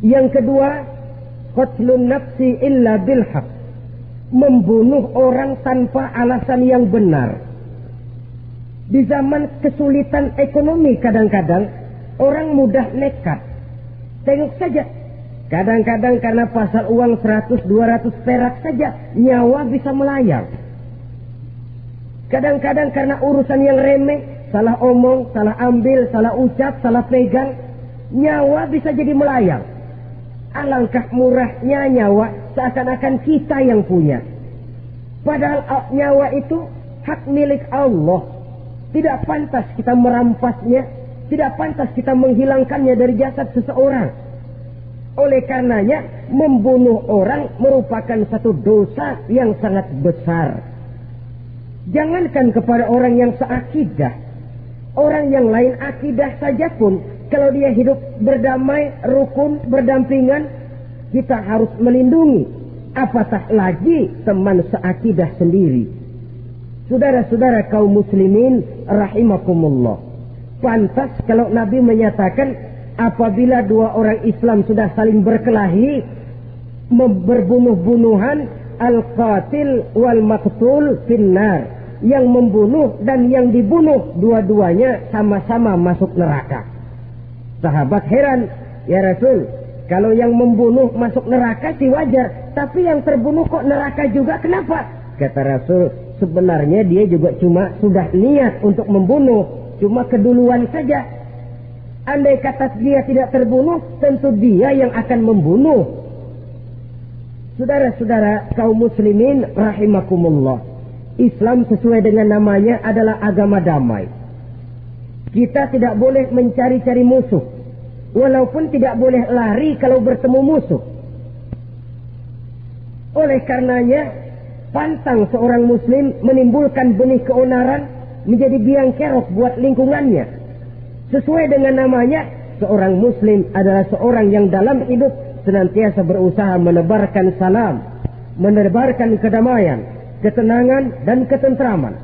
Yang kedua, qatlun nafsi illa bilhaq, membunuh orang tanpa alasan yang benar. Di zaman kesulitan ekonomi kadang-kadang orang mudah nekat. Tengok saja, kadang-kadang karena pasar uang 100-200 perak saja nyawa bisa melayang. Kadang-kadang karena urusan yang remeh, salah omong, salah ambil, salah ucap, salah pegang, nyawa bisa jadi melayang. Alangkah murahnya nyawa, seakan-akan kita yang punya. Padahal nyawa itu hak milik Allah. Tidak pantas kita merampasnya, tidak pantas kita menghilangkannya dari jasad seseorang. Oleh karenanya, membunuh orang merupakan satu dosa yang sangat besar. Jangankan kepada orang yang seakidah, orang yang lain akidah saja pun, kalau dia hidup berdamai, rukun, berdampingan, kita harus melindungi. Apatah lagi teman seakidah sendiri. Saudara-saudara kaum muslimin rahimakumullah. Pantas kalau Nabi menyatakan apabila dua orang Islam sudah saling berkelahi, berbunuh-bunuhan, al-qatil wal maqtul finnar. Yang membunuh dan yang dibunuh dua-duanya sama-sama masuk neraka. Sahabat heran, ya Rasul, kalau yang membunuh masuk neraka sih wajar, tapi yang terbunuh kok neraka juga, kenapa? Kata Rasul, sebenarnya dia juga cuma sudah niat untuk membunuh, cuma keduluan saja. Andai kata dia tidak terbunuh, tentu dia yang akan membunuh. Saudara-saudara kaum muslimin rahimakumullah, Islam sesuai dengan namanya adalah agama damai. Kita tidak boleh mencari-cari musuh, walaupun tidak boleh lari kalau bertemu musuh. Oleh karenanya, pantang seorang muslim menimbulkan benih keonaran menjadi biang kerok buat lingkungannya. Sesuai dengan namanya, seorang muslim adalah seorang yang dalam hidup senantiasa berusaha menebarkan salam, menebarkan kedamaian, ketenangan dan ketentraman.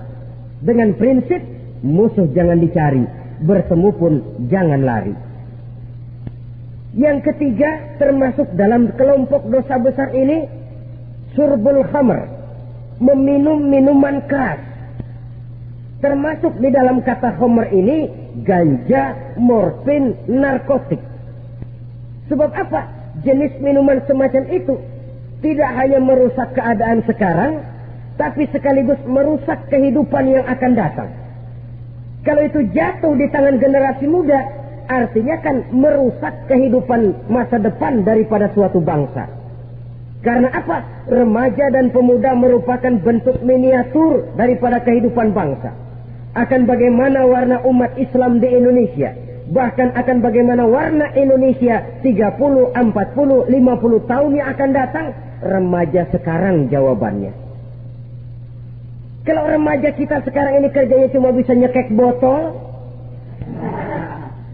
Dengan prinsip musuh jangan dicari, bertemu pun jangan lari. Yang ketiga, termasuk dalam kelompok dosa besar ini, surbul khamr, meminum minuman keras. Termasuk di dalam kata khamr ini ganja, morfin, narkotik. Sebab apa? Jenis minuman semacam itu tidak hanya merusak keadaan sekarang, tapi sekaligus merusak kehidupan yang akan datang. Kalau itu jatuh di tangan generasi muda, artinya kan merusak kehidupan masa depan daripada suatu bangsa. Karena apa? Remaja dan pemuda merupakan bentuk miniatur daripada kehidupan bangsa. Akan bagaimana warna umat Islam di Indonesia, bahkan akan bagaimana warna Indonesia 30, 40, 50 tahun yang akan datang, remaja sekarang jawabannya. Kalau remaja kita sekarang ini kerjanya cuma bisa nyekek botol,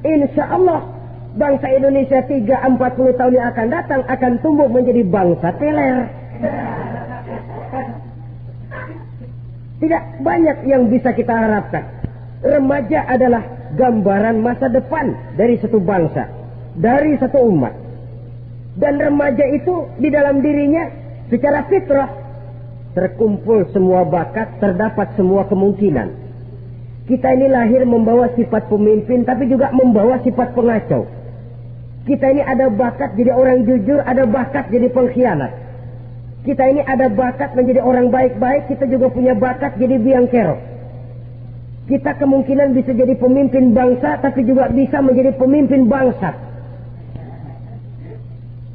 insya Allah bangsa Indonesia 30-40 tahun yang akan datang akan tumbuh menjadi bangsa teler. Tidak banyak yang bisa kita harapkan. Remaja adalah gambaran masa depan dari satu bangsa, dari satu umat. Dan remaja itu di dalam dirinya secara fitrah terkumpul semua bakat, terdapat semua kemungkinan. Kita ini lahir membawa sifat pemimpin, tapi juga membawa sifat pengacau. Kita ini ada bakat jadi orang jujur, ada bakat jadi pengkhianat. Kita ini ada bakat menjadi orang baik-baik, kita juga punya bakat jadi biang kerok. Kita kemungkinan bisa jadi pemimpin bangsa, tapi juga bisa menjadi pemimpin bangsat.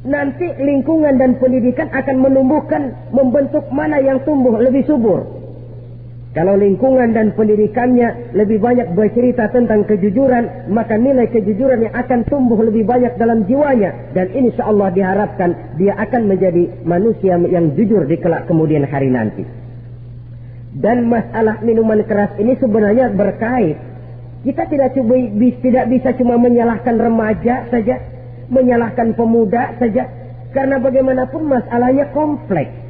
Nanti lingkungan dan pendidikan akan menumbuhkan, membentuk mana yang tumbuh lebih subur. Kalau lingkungan dan pendidikannya lebih banyak bercerita tentang kejujuran, maka nilai kejujuran yang akan tumbuh lebih banyak dalam jiwanya. Dan insya Allah diharapkan dia akan menjadi manusia yang jujur di kelak kemudian hari nanti. Dan masalah minuman keras ini sebenarnya berkait. Kita tidak bisa cuma menyalahkan remaja saja, menyalahkan pemuda saja, karena bagaimanapun masalahnya kompleks.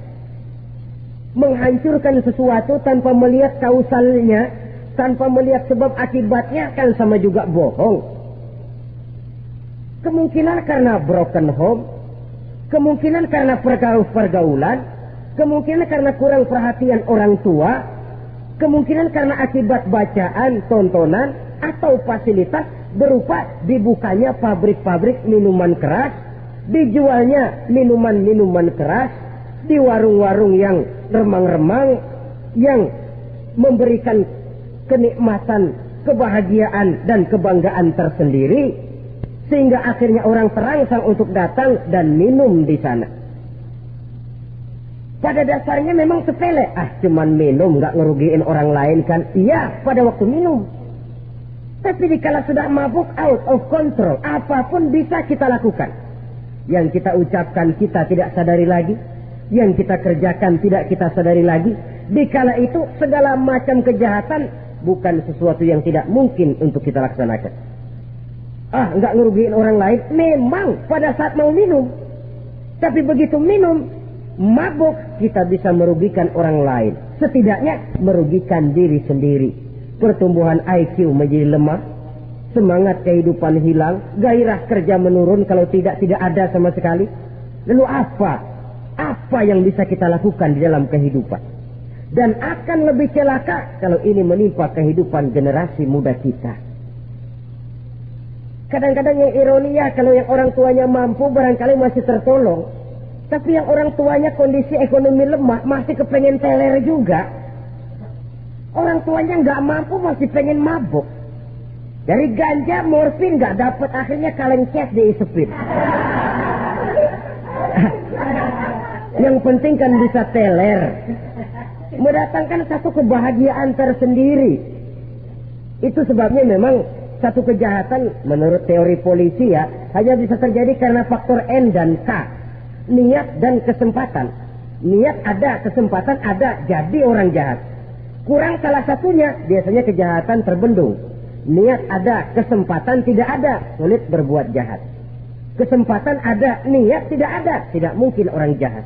Menghancurkan sesuatu tanpa melihat kausalnya, tanpa melihat sebab akibatnya, kan sama juga bohong. Kemungkinan karena broken home, kemungkinan karena pergaulan, kemungkinan karena kurang perhatian orang tua, kemungkinan karena akibat bacaan, tontonan, atau fasilitas berupa dibukanya pabrik-pabrik minuman keras, dijualnya minuman-minuman keras, di warung-warung yang remang-remang, yang memberikan kenikmatan, kebahagiaan, dan kebanggaan tersendiri, sehingga akhirnya orang terangsang untuk datang dan minum di sana. Pada dasarnya memang sepele, cuman minum, nggak ngerugiin orang lain kan? Iya, pada waktu minum. Tapi dikala sudah mabuk, out of control, apapun bisa kita lakukan. Yang kita ucapkan kita tidak sadari lagi, yang kita kerjakan tidak kita sadari lagi. Dikala itu segala macam kejahatan bukan sesuatu yang tidak mungkin untuk kita laksanakan. Nggak ngerugiin orang lain, memang pada saat mau minum. Tapi begitu minum, mabuk, kita bisa merugikan orang lain. Setidaknya merugikan diri sendiri. Pertumbuhan IQ menjadi lemah, semangat kehidupan hilang, gairah kerja menurun, kalau tidak ada sama sekali. Lalu apa yang bisa kita lakukan di dalam kehidupan? Dan akan lebih celaka kalau ini menimpa kehidupan generasi muda kita. Kadang-kadang yang ironi ya, kalau yang orang tuanya mampu barangkali masih tertolong. Tapi yang orang tuanya kondisi ekonomi lemah masih kepengen teler juga. Orang tuanya nggak mampu masih pengen mabuk. Dari ganja, morfin nggak dapat, akhirnya kaleng cat diisepin. Yang penting kan bisa teler. Mendatangkan satu kebahagiaan tersendiri. Itu sebabnya memang satu kejahatan menurut teori polisi ya hanya bisa terjadi karena faktor N dan K, niat dan kesempatan. Niat ada, kesempatan ada, jadi orang jahat. Kurang salah satunya, biasanya kejahatan terbendung. Niat ada, kesempatan tidak ada, sulit berbuat jahat. Kesempatan ada, niat tidak ada, tidak mungkin orang jahat.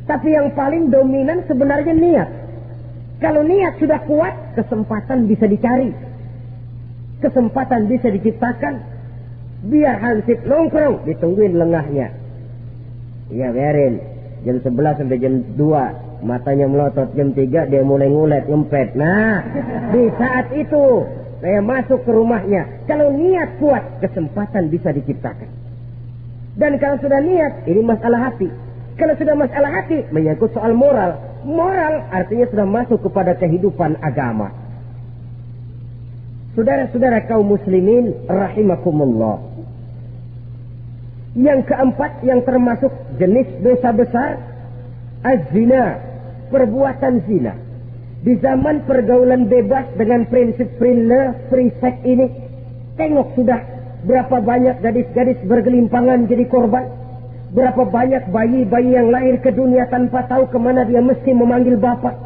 Tapi yang paling dominan sebenarnya niat. Kalau niat sudah kuat, kesempatan bisa dicari. Kesempatan bisa diciptakan. Biar hansip nongkrong, ditungguin lengahnya. Iya, biarin. Jam 11 sampai jam 2. Matanya melotot, jam 3 dia mulai ngulet, ngempet. Nah, di saat itu saya masuk ke rumahnya. Kalau niat kuat, kesempatan bisa diciptakan. Dan kalau sudah niat, ini masalah hati. Kalau sudah masalah hati, menyangkut soal moral. Moral artinya sudah masuk kepada kehidupan agama. Saudara-saudara kaum muslimin rahimakumullah. Yang keempat yang termasuk jenis dosa besar, az-zina, perbuatan zina. Di zaman pergaulan bebas dengan prinsip free sex ini, tengok sudah berapa banyak gadis-gadis bergelimpangan jadi korban. Berapa banyak bayi-bayi yang lahir ke dunia tanpa tahu kemana dia mesti memanggil bapak.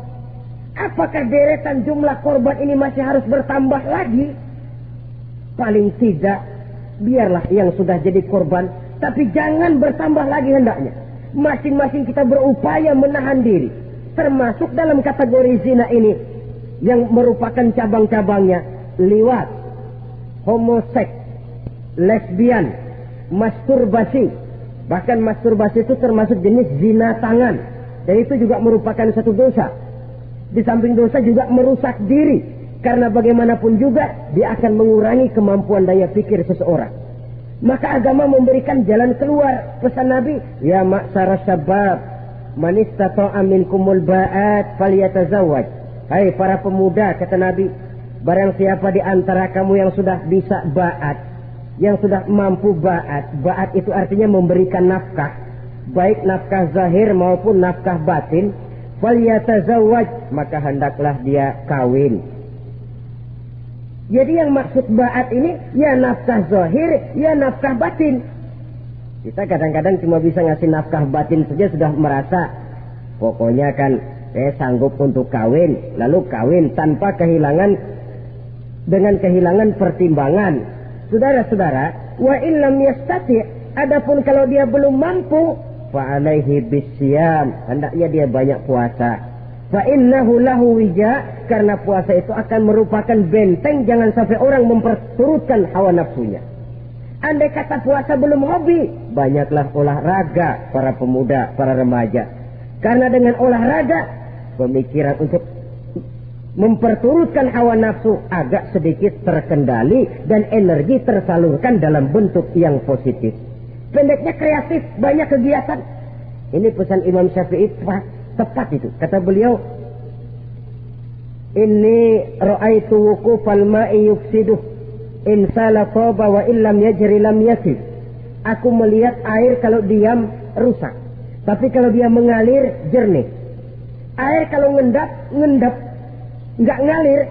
Apakah deretan jumlah korban ini masih harus bertambah lagi? Paling tidak, biarlah yang sudah jadi korban, tapi jangan bertambah lagi hendaknya. Masing-masing kita berupaya menahan diri. Termasuk dalam kategori zina ini, yang merupakan cabang-cabangnya, liwat, homoseks, lesbian, masturbasi. Bahkan masturbasi itu termasuk jenis zina tangan. Dan itu juga merupakan satu dosa. Di samping dosa juga merusak diri. Karena bagaimanapun juga dia akan mengurangi kemampuan daya pikir seseorang. Maka agama memberikan jalan keluar. Pesan Nabi, ya ma'syara syabab, man istata'a minkumul ba'at falyatazawwaj. Hai para pemuda, kata Nabi, barang siapa di antara kamu yang sudah bisa ba'at, yang sudah mampu ba'at. Ba'at itu artinya memberikan nafkah, baik nafkah zahir maupun nafkah batin. Falyatazawwaj, maka hendaklah dia kawin. Jadi yang maksud ba'at ini ya nafkah zahir, ya nafkah batin. Kita kadang-kadang cuma bisa ngasih nafkah batin saja sudah merasa pokoknya kan saya sanggup untuk kawin, lalu kawin tanpa kehilangan, dengan kehilangan pertimbangan. Saudara-saudara, wa illam yastati, adapun kalau dia belum mampu, fa alaihi bisyam, hendaknya dia banyak puasa. Fa innahu lahu wija, karena puasa itu akan merupakan benteng jangan sampai orang memperturutkan hawa nafsunya. Andai kata puasa belum hobi, banyaklah olahraga para pemuda, para remaja. Karena dengan olahraga, pemikiran untuk memperturutkan hawa nafsu agak sedikit terkendali dan energi tersalurkan dalam bentuk yang positif. Pendeknya kreatif, banyak kegiatan. Ini pesan Imam Syafi'i tepat itu. Kata beliau, "Inni ra'aitu wuqufal ma'i yufsiduh. In sala taba wa illam yajri lam yasif." Aku melihat air kalau diam rusak, tapi kalau dia mengalir jernih. Air kalau ngendap, nggak ngalir,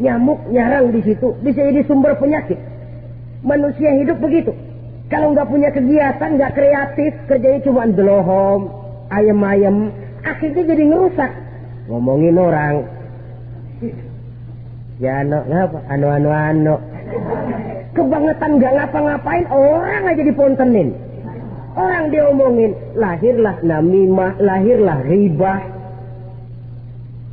nyamuk nyarang di situ, bisa jadi sumber penyakit. Manusia hidup begitu. Kalau nggak punya kegiatan, nggak kreatif, kerjanya cuma delohom, ayam-ayam, akhirnya jadi ngerusak. Ngomongin orang, ya ngapa, anu. Kebangetan nggak ngapa-ngapain, orang aja dipontenin. Orang diomongin, lahirlah namimah, lahirlah ribah.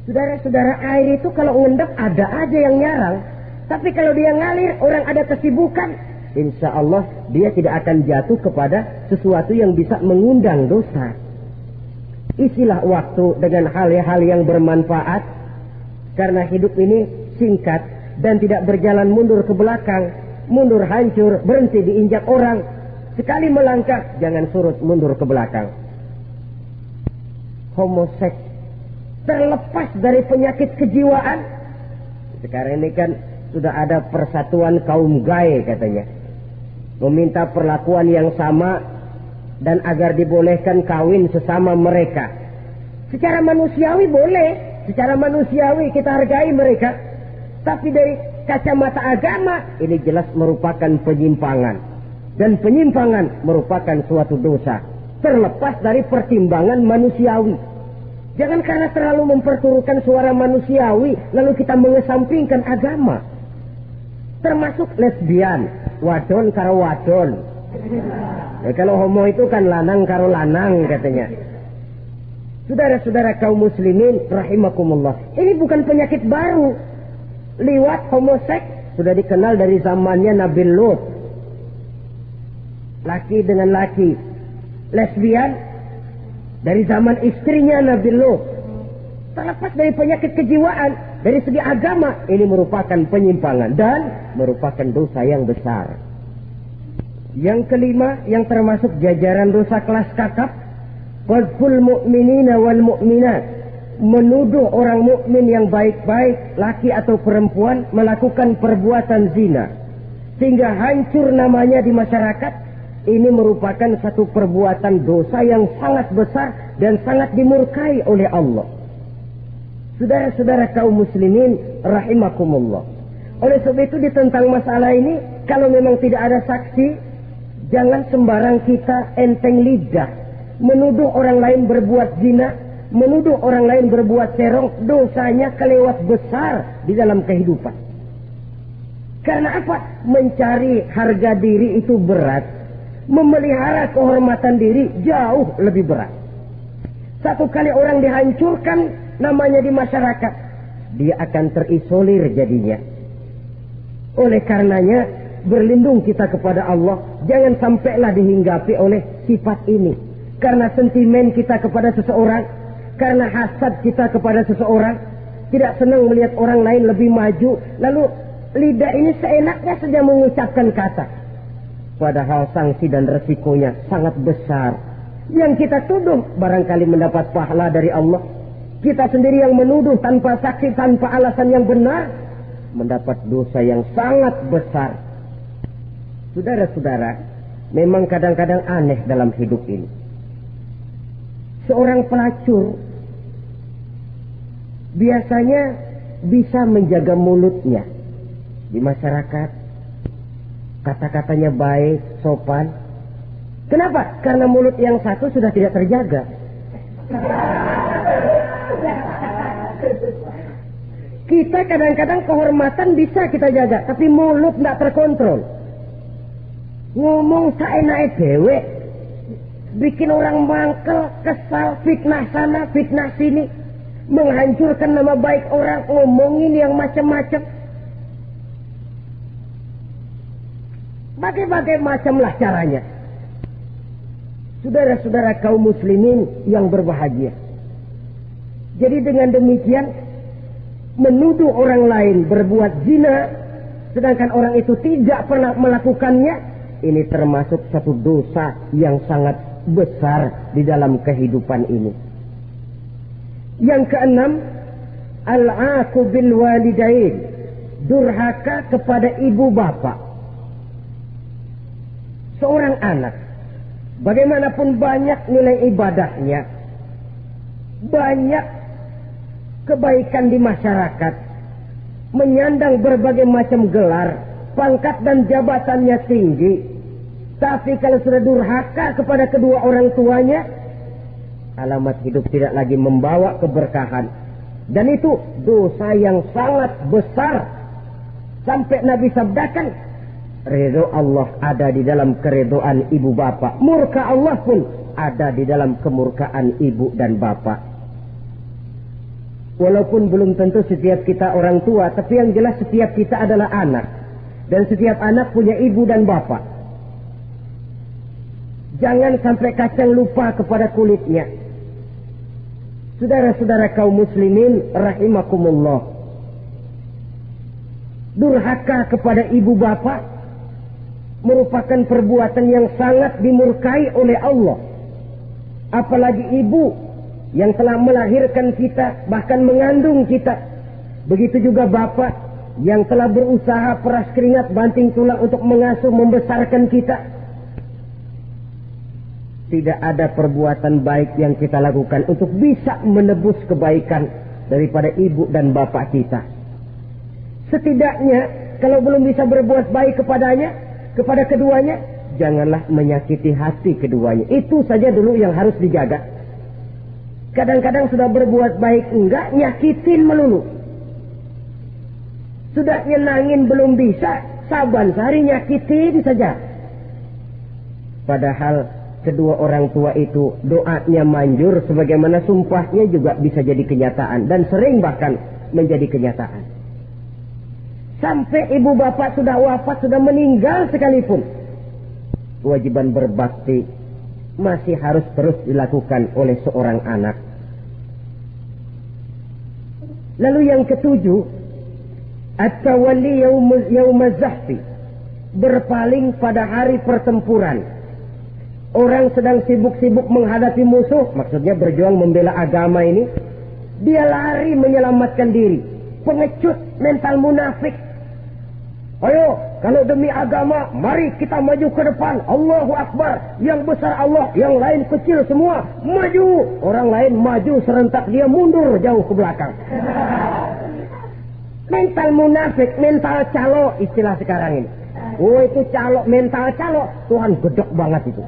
Saudara-saudara, air itu kalau ngendap ada aja yang nyarang. Tapi kalau dia ngalir, orang ada kesibukan, insya Allah dia tidak akan jatuh kepada sesuatu yang bisa mengundang dosa. Isilah waktu dengan hal-hal yang bermanfaat. Karena hidup ini singkat dan tidak berjalan mundur ke belakang. Mundur hancur, berhenti diinjak orang. Sekali melangkah, jangan surut mundur ke belakang. Homoseks terlepas dari penyakit kejiwaan. Sekarang ini kan sudah ada persatuan kaum gay katanya. Meminta perlakuan yang sama dan agar dibolehkan kawin sesama mereka. Secara manusiawi boleh, secara manusiawi kita hargai mereka. Tapi dari kacamata agama ini jelas merupakan penyimpangan. Dan penyimpangan merupakan suatu dosa. Terlepas dari pertimbangan manusiawi. Jangan karena terlalu memperturutkan suara manusiawi lalu kita mengesampingkan agama. Termasuk lesbian, wadon karo wadon. Ya, kalau homo itu kan lanang karo lanang katanya. Saudara-saudara kaum muslimin rahimakumullah, ini bukan penyakit baru. Liwat, homoseks sudah dikenal dari zamannya Nabi Lut. Laki dengan laki. Lesbian dari zaman istrinya Nabi Lut. Terlepas dari penyakit kejiwaan, dari segi agama ini merupakan penyimpangan dan merupakan dosa yang besar. Yang kelima, yang termasuk jajaran dosa kelas kakap, qadzful mu'minina wal mu'minat, menuduh orang mukmin yang baik-baik, laki atau perempuan, melakukan perbuatan zina sehingga hancur namanya di masyarakat. Ini merupakan satu perbuatan dosa yang sangat besar dan sangat dimurkai oleh Allah. Saudara-saudara kaum muslimin rahimakumullah. Oleh sebab itu ditentang masalah ini, kalau memang tidak ada saksi, jangan sembarang kita enteng lidah menuduh orang lain berbuat zina, menuduh orang lain berbuat serong. Dosanya kelewat besar di dalam kehidupan. Karena apa? Mencari harga diri itu berat, memelihara kehormatan diri jauh lebih berat. Satu kali orang dihancurkan namanya di masyarakat, dia akan terisolir jadinya. Oleh karenanya berlindung kita kepada Allah, jangan sampailah dihinggapi oleh sifat ini. Karena sentimen kita kepada seseorang, karena hasad kita kepada seseorang, tidak senang melihat orang lain lebih maju, lalu lidah ini seenaknya saja mengucapkan kata. Padahal sanksi dan resikonya sangat besar. Yang kita tuduh barangkali mendapat pahala dari Allah. Kita sendiri yang menuduh tanpa saksi, tanpa alasan yang benar, mendapat dosa yang sangat besar. Saudara-saudara, memang kadang-kadang aneh dalam hidup ini. Seorang pelacur biasanya bisa menjaga mulutnya di masyarakat. Kata-katanya baik, sopan. Kenapa? Karena mulut yang satu sudah tidak terjaga. Kita kadang-kadang kehormatan bisa kita jaga, tapi mulut tidak terkontrol. Ngomong seenaknya dewe, bikin orang mangkel, kesal, fitnah sana, fitnah sini, menghancurkan nama baik orang, ngomongin yang macam-macam. Bagai-bagai macamlah caranya. Saudara-saudara kaum muslimin yang berbahagia. Jadi dengan demikian, menuduh orang lain berbuat zina, sedangkan orang itu tidak pernah melakukannya, ini termasuk satu dosa yang sangat besar di dalam kehidupan ini. Yang keenam, al-'aqu bil walidain, durhaka kepada ibu bapak. Seorang anak, bagaimanapun banyak nilai ibadahnya, banyak kebaikan di masyarakat, menyandang berbagai macam gelar, pangkat dan jabatannya tinggi, tapi kalau sudah durhaka kepada kedua orang tuanya, alamat hidup tidak lagi membawa keberkahan. Dan itu dosa yang sangat besar. Sampai Nabi sabdakan, ridho Allah ada di dalam keridhaan ibu bapak. Murka Allah pun ada di dalam kemurkaan ibu dan bapak. Walaupun belum tentu setiap kita orang tua, tapi yang jelas setiap kita adalah anak. Dan setiap anak punya ibu dan bapak. Jangan sampai kacang lupa kepada kulitnya. Saudara-saudara kaum muslimin rahimakumullah. Durhaka kepada ibu bapak merupakan perbuatan yang sangat dimurkai oleh Allah. Apalagi ibu yang telah melahirkan kita, bahkan mengandung kita. Begitu juga bapak yang telah berusaha peras keringat banting tulang untuk mengasuh membesarkan kita. Tidak ada perbuatan baik yang kita lakukan untuk bisa menebus kebaikan daripada ibu dan bapak kita. Setidaknya kalau belum bisa berbuat baik kepadanya, kepada keduanya, janganlah menyakiti hati keduanya. Itu saja dulu yang harus dijaga. Kadang-kadang sudah berbuat baik enggak, nyakitin melulu. Sudah nyenangin belum bisa, saban sehari nyakitin saja. Padahal kedua orang tua itu doanya manjur, sebagaimana sumpahnya juga bisa jadi kenyataan. Dan sering bahkan menjadi kenyataan. Sampai ibu bapak sudah wafat, sudah meninggal sekalipun, kewajiban berbakti masih harus terus dilakukan oleh seorang anak. Lalu yang ketujuh, at-tawalli yaumaz zahfi, berpaling pada hari pertempuran. Orang sedang sibuk-sibuk menghadapi musuh, maksudnya berjuang membela agama ini, dia lari menyelamatkan diri. Pengecut, mental munafik. Ayo, kalau demi agama, mari kita maju ke depan. Allahu Akbar. Yang besar Allah, yang lain kecil semua. Maju. Orang lain maju serentak, dia mundur jauh ke belakang. Mental munafik, mental calo, istilah sekarang ini. Oh, itu calo, mental calo. Tuhan gedek banget itu.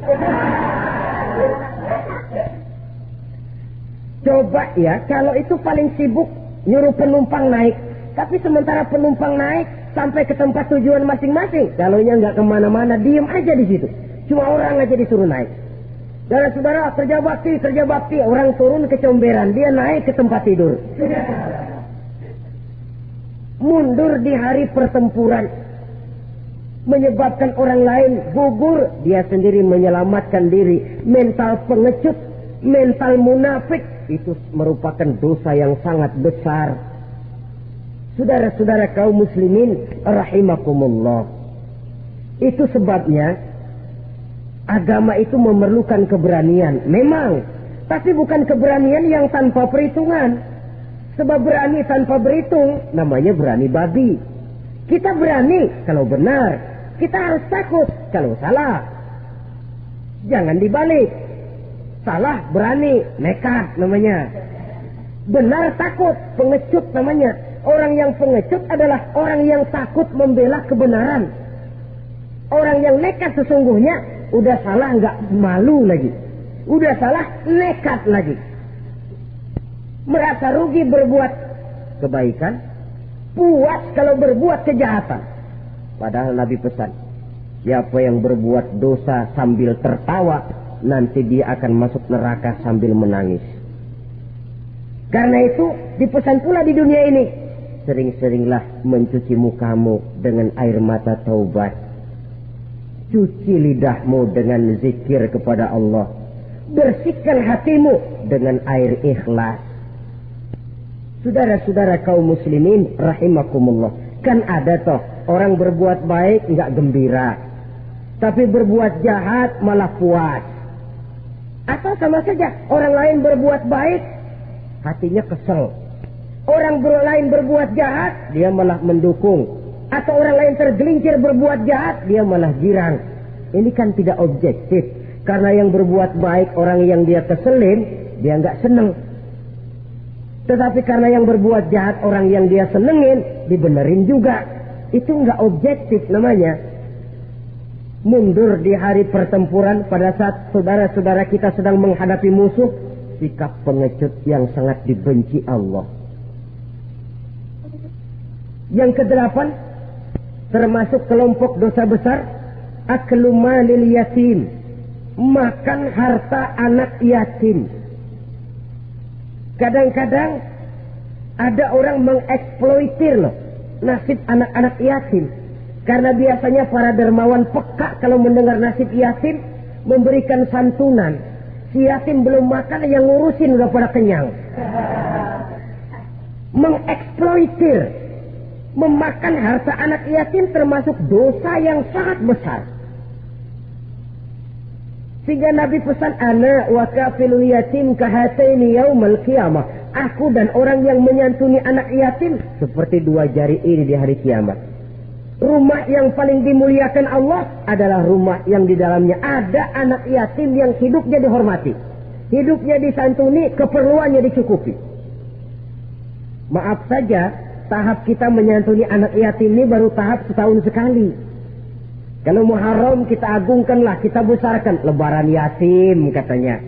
Coba ya, kalau itu paling sibuk nyuruh penumpang naik. Tapi sementara penumpang naik sampai ke tempat tujuan masing-masing, calonnya nggak kemana-mana, diem aja di situ. Cuma orang aja disuruh naik. Saudara-saudara, kerja bakti, orang turun ke comberan, dia naik ke tempat tidur. Mundur di hari pertempuran, menyebabkan orang lain gugur, dia sendiri menyelamatkan diri. Mental pengecut, mental munafik, itu merupakan dosa yang sangat besar. Saudara-saudara kaum muslimin rahimakumullah. Itu sebabnya agama itu memerlukan keberanian. Memang, tapi bukan keberanian yang tanpa perhitungan. Sebab berani tanpa berhitung namanya berani babi. Kita berani kalau benar, kita harus takut kalau salah. Jangan dibalik. Salah berani, nekat namanya. Benar takut, pengecut namanya. Orang yang pengecut adalah orang yang takut membela kebenaran. Orang yang nekat sesungguhnya udah salah nggak malu lagi, udah salah nekat lagi. Merasa rugi berbuat kebaikan, puas kalau berbuat kejahatan. Padahal Nabi pesan, siapa yang berbuat dosa sambil tertawa, nanti dia akan masuk neraka sambil menangis. Karena itu dipesan pula di dunia ini, sering-seringlah mencuci mukamu dengan air mata taubat. Cuci lidahmu dengan zikir kepada Allah. Bersihkan hatimu dengan air ikhlas. Saudara-saudara kaum muslimin rahimakumullah. Kan ada toh orang berbuat baik enggak gembira, tapi berbuat jahat malah puas. Atau sama saja orang lain berbuat baik hatinya kesel. Orang lain berbuat jahat dia malah mendukung. Atau orang lain tergelincir berbuat jahat dia malah girang. Ini kan tidak objektif. Karena yang berbuat baik orang yang dia keselin dia enggak seneng. Tetapi karena yang berbuat jahat orang yang dia senengin dibenerin juga. Itu enggak objektif namanya. Mundur di hari pertempuran pada saat saudara-saudara kita sedang menghadapi musuh, sikap pengecut yang sangat dibenci Allah. Yang kedelapan, termasuk kelompok dosa besar, aklu malil yatim, makan harta anak yatim. Kadang-kadang ada orang mengeksploitir loh nasib anak-anak yatim. Karena biasanya para dermawan peka kalau mendengar nasib yatim, memberikan santunan. Si yatim belum makan, yang ngurusin udah pada kenyang. Mengeksploitir, memakan harta anak yatim termasuk dosa yang sangat besar. Sehingga Nabi pesan, ana wa kafilul yatim kahataini yaumal qiyamah. Aku dan orang yang menyantuni anak yatim seperti dua jari ini di hari kiamat. Rumah yang paling dimuliakan Allah adalah rumah yang di dalamnya ada anak yatim yang hidupnya dihormati, hidupnya disantuni, keperluannya dicukupi. Maaf saja, tahap kita menyantuni anak yatim ini baru tahap setahun sekali. Kalau Muharram kita agungkanlah, kita besarkan. Lebaran yatim katanya.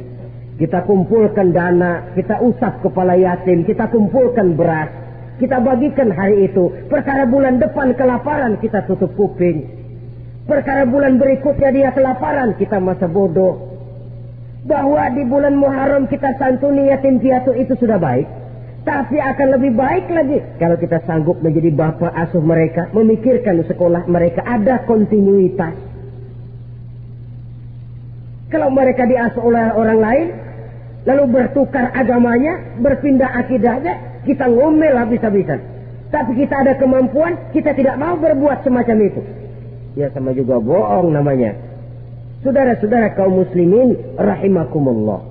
Kita kumpulkan dana, kita usap kepala yatim, kita kumpulkan beras. Kita bagikan hari itu. Perkara bulan depan kelaparan, kita tutup kuping. Perkara bulan berikutnya dia kelaparan, kita masa bodoh. Bahwa di bulan Muharram kita santuni yatim piatu itu sudah baik. Tapi akan lebih baik lagi kalau kita sanggup menjadi bapak asuh mereka, memikirkan sekolah mereka ada kontinuitas. Kalau mereka diasuh oleh orang lain, lalu bertukar agamanya, berpindah akidahnya, kita ngomel habis-habisan. Tapi kita ada kemampuan, kita tidak mau berbuat semacam itu. Ya sama juga bohong namanya. Saudara-saudara kaum muslimin rahimakumullah.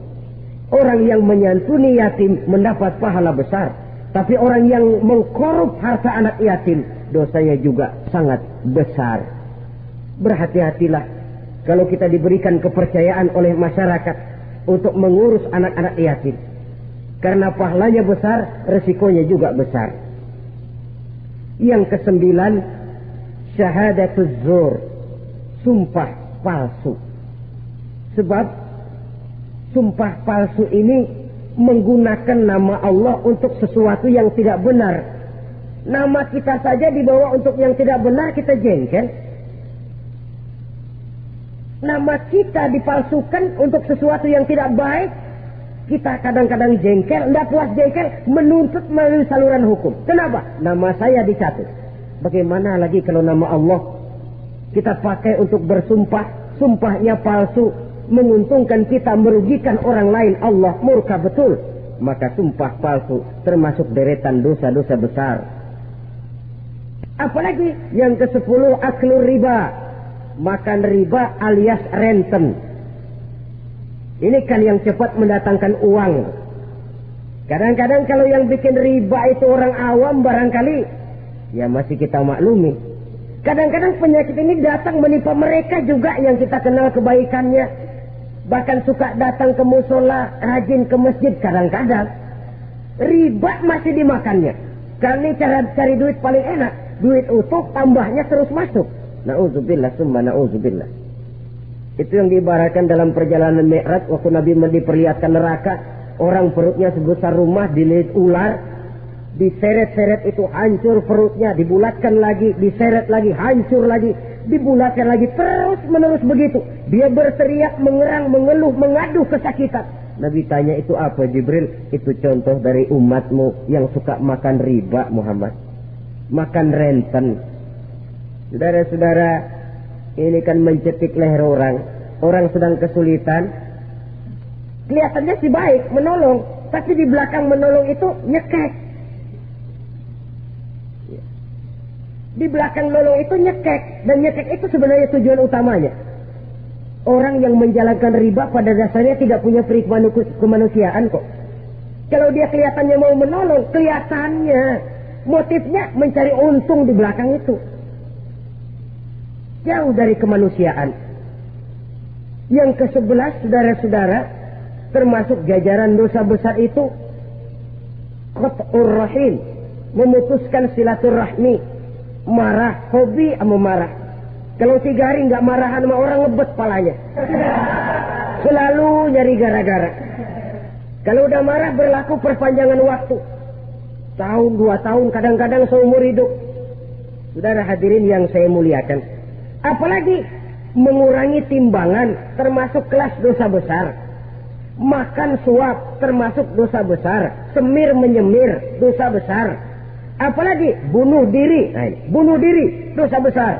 Orang yang menyantuni yatim mendapat pahala besar. Tapi orang yang mengkorup harta anak yatim, dosanya juga sangat besar. Berhati-hatilah kalau kita diberikan kepercayaan oleh masyarakat untuk mengurus anak-anak yatim. Karena pahalanya besar, resikonya juga besar. Yang kesembilan, syahadatuz zur, sumpah palsu. Sebab sumpah palsu ini menggunakan nama Allah untuk sesuatu yang tidak benar. Nama kita saja dibawa untuk yang tidak benar, kita jengkel. Nama kita dipalsukan untuk sesuatu yang tidak baik, kita kadang-kadang jengkel, tidak puas jengkel, menuntut melalui saluran hukum. Kenapa? Nama saya dicatut. Bagaimana lagi kalau nama Allah kita pakai untuk bersumpah, sumpahnya palsu, menguntungkan kita, merugikan orang lain, Allah murka betul. Maka sumpah palsu termasuk deretan dosa-dosa besar. Apalagi yang ke-10, aklu riba, makan riba alias renten. Ini kan yang cepat mendatangkan uang. Kadang-kadang kalau yang bikin riba itu orang awam barangkali, ya masih kita maklumi. Kadang-kadang penyakit ini datang menimpa mereka juga yang kita kenal kebaikannya. Bahkan suka datang ke musola, rajin ke masjid kadang-kadang. Riba masih dimakannya. Karena ini cara cari duit paling enak. Duit utuh, tambahnya terus masuk. Na'udzubillah, summa na'udzubillah. Itu yang diibaratkan dalam perjalanan Mi'raj waktu Nabi diperlihatkan neraka. Orang perutnya sebesar rumah dililit ular. Diseret-seret itu hancur perutnya. Dibulatkan lagi, diseret lagi, hancur lagi. Dibulatkan lagi, terus menerus begitu. Dia berteriak, mengerang, mengeluh, mengaduh kesakitan. Nabi tanya, itu apa Jibril? Itu contoh dari umatmu yang suka makan riba Muhammad. Makan renten. Saudara-saudara, Ini kan mencetik leher orang. Orang sedang kesulitan. Kelihatannya sih baik, menolong. Tapi di belakang menolong itu nyekek. Di belakang menolong itu nyekek. Dan nyekek itu sebenarnya tujuan utamanya. Orang yang menjalankan riba pada dasarnya tidak punya peri kemanusiaan kok. Kalau dia kelihatannya mau menolong, kelihatannya motifnya mencari untung di belakang itu. Jauh dari kemanusiaan. Yang ke-11, saudara-saudara, termasuk jajaran dosa besar itu qat'ur rahim, memutuskan silaturahmi, marah, hobi sama marah. Kalau 3 hari nggak marahan sama orang, ngebet palanya. Selalu nyari gara-gara. Kalau udah marah berlaku perpanjangan waktu. Tahun, 2 tahun, kadang-kadang seumur hidup. Saudara hadirin yang saya muliakan. Apalagi mengurangi timbangan termasuk kelas dosa besar. Makan suap termasuk dosa besar. Semir menyemir dosa besar. Apalagi bunuh diri. Nah, bunuh diri dosa besar.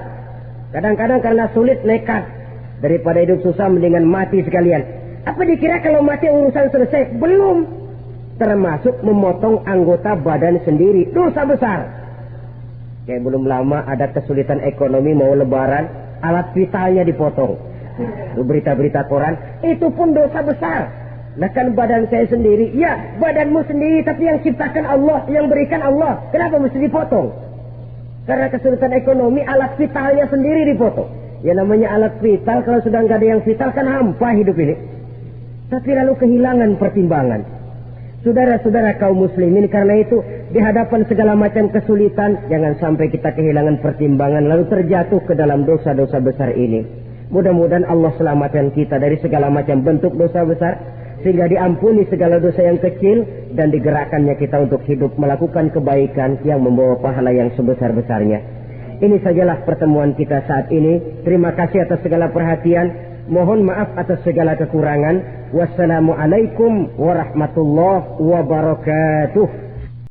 Kadang-kadang karena sulit nekat. Daripada hidup susah mendingan mati sekalian. Apa dikira kalau mati urusan selesai? Belum. Termasuk memotong anggota badan sendiri. Dosa besar. Kayak belum lama ada kesulitan ekonomi mau lebaran. Alat vitalnya dipotong. Itu berita-berita koran. Itu pun dosa besar. Nah kan badan saya sendiri. Ya badanmu sendiri. Tapi yang ciptakan Allah. Yang berikan Allah. Kenapa mesti dipotong? Karena kesulitan ekonomi. Alat vitalnya sendiri dipotong. Ya namanya alat vital. Kalau sudah nggak ada yang vital kan hampa hidup ini. Tapi lalu kehilangan pertimbangan. Saudara-saudara kaum muslimin, karena itu di hadapan segala macam kesulitan, jangan sampai kita kehilangan pertimbangan lalu terjatuh ke dalam dosa-dosa besar ini. Mudah-mudahan Allah selamatkan kita dari segala macam bentuk dosa besar, sehingga diampuni segala dosa yang kecil dan digerakkannya kita untuk hidup melakukan kebaikan yang membawa pahala yang sebesar-besarnya. Ini sajalah pertemuan kita saat ini. Terima kasih atas segala perhatian. Mohon maaf atas segala kekurangan. Wassalamualaikum warahmatullahi wabarakatuh.